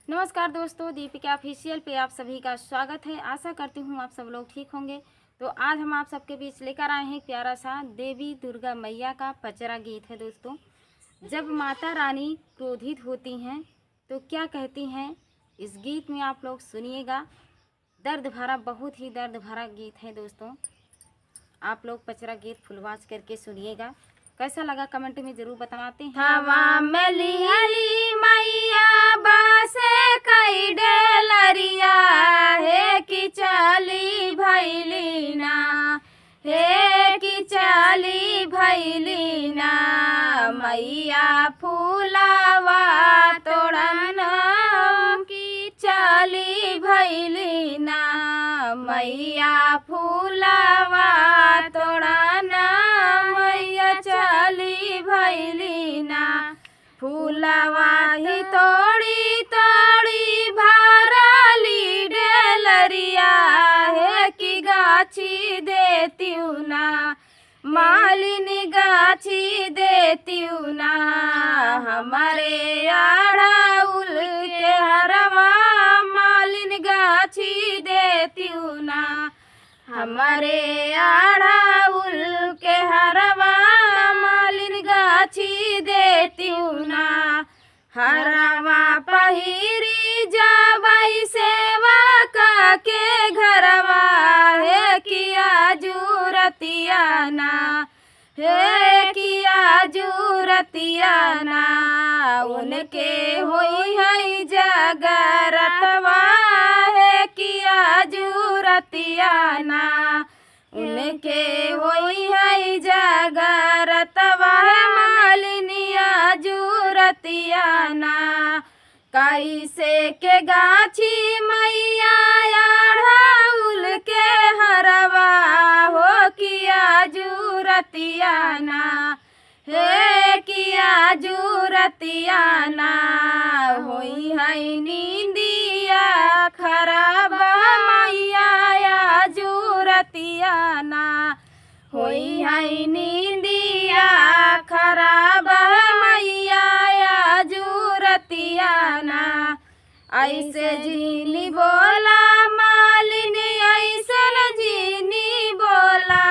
नमस्कार दोस्तों, दीपिका ऑफिशियल पे आप सभी का स्वागत है। आशा करती हूँ आप सब लोग ठीक होंगे। तो आज हम आप सबके बीच लेकर आए हैं प्यारा सा देवी दुर्गा मैया का पचरा गीत है। दोस्तों, जब माता रानी क्रोधित होती हैं तो क्या कहती हैं, इस गीत में आप लोग सुनिएगा। दर्द भरा, बहुत ही दर्द भरा गीत है। दोस्तों, आप लोग पचरा गीत फुलवाच करके सुनिएगा। कैसा लगा कमेंट में जरूर बताते हैं। हवा में लिहली मैया बासे कई डेलरिया हे कि चली भैली ना, हे कि चली भैली ना। मैया फूलावा तोड़न की चली भैली ना, मैया फूलावा तोड़न मैया चली भैली ना। फूलवा ही तोड़ी तोड़ी भरली डेलरिया हे कि गाछी देतीऊ ना, मालिनी गाछी देतीऊ ना। हमारे अड़हुल के हरवा मालिनी गाछी देतीऊ ना, हमारे अड़हुल के हरवा मालिन गाछी देतीऊ ना। हरवा पहिरी जाबई सेवा का के घरवा हे किया जूरतिया ना, हे किया जूरतिया ना। उनके होई है जगरतवा हे किया जूरतिया ना, उनके होई है जगरतवा मालिनिया जूरतिया ना। कैसे के गाछी मैया अड़हुल के हरवा हो किया जूरतिया ना, हे किया जूरतिया ना। होई है नींदिया खराब मैया जूरतिया ना, होई है नींदिया खराब मैया जूरतिया ना। ऐसे जीनी बोला मालिनी, ऐसन जीनी बोला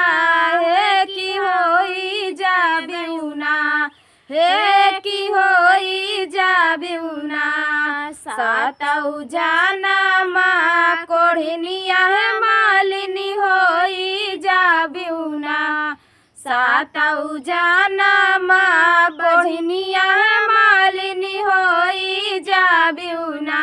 हे कि होई जाबिऊ ना, हे कि होई जाबिऊ ना। सातऊ जाना माँ कोढ़निया है मालिनी होई जाबिऊ ना, सातऊ जाना माँ कोढ़निया है मालिनी होई जाबिऊ ना।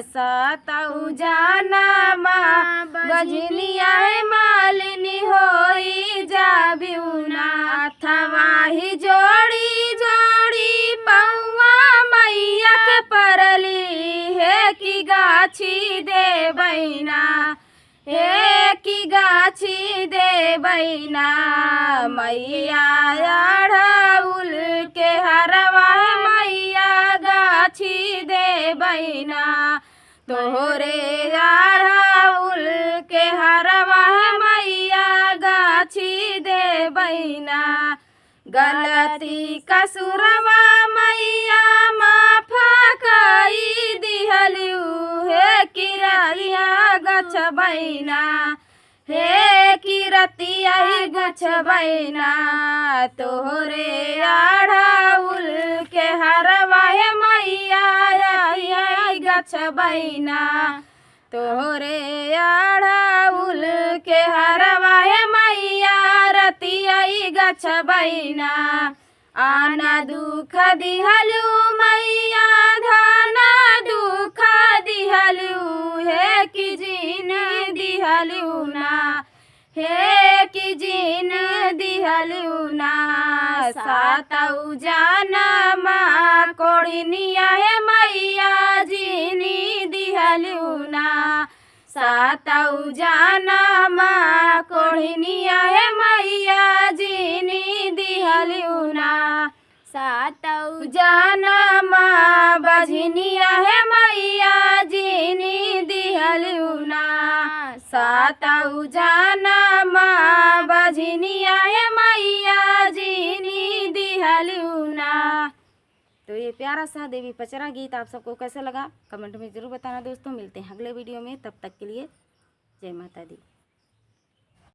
सातऊ जाना माँ बजनिया है मालिनी होई जाबिऊ ना। अथवा ही जोड़ी जोड़ी पौआ मैया के परली हे कि गाछी देबई ना, हे कि गाछी देबई ना। मैया अड़हुल के हरवा मैया गाछी देबई ना, तोहरे अड़हुल के हरवा मैया गाछी देबई ना। गलती कसुरवा मैया माफ कई दिहलिऊ हे किरतिया गछबई ना, हे किरतिया गछबई ना। तोहरे अड़हुल के हरवा मैया गछबई ना, तोहरे अड़हुल के हरवा मैया रतिया गछबई ना। आना दुख दिहलू मैया धाना दुख दिहलू हे कि जीन दिहलू ना, हे कि जीन दिहलू ना। सातऊ जाना माँ कोढ़निया है मैया जीनी दिहलू ना, सातऊ जाना माँ कोढ़निया है मैया जीनी दिहलू ना। सातऊ जाना माँ बजनिया है मैया जीनी दिहलू ना, सातऊ जाना माँ बजनिया है मैया जीनी दिहलू ना। तो ये प्यारा सा देवी पचरा गीत आप सबको कैसा लगा कमेंट में ज़रूर बताना दोस्तों। मिलते हैं अगले वीडियो में, तब तक के लिए जय माता दी।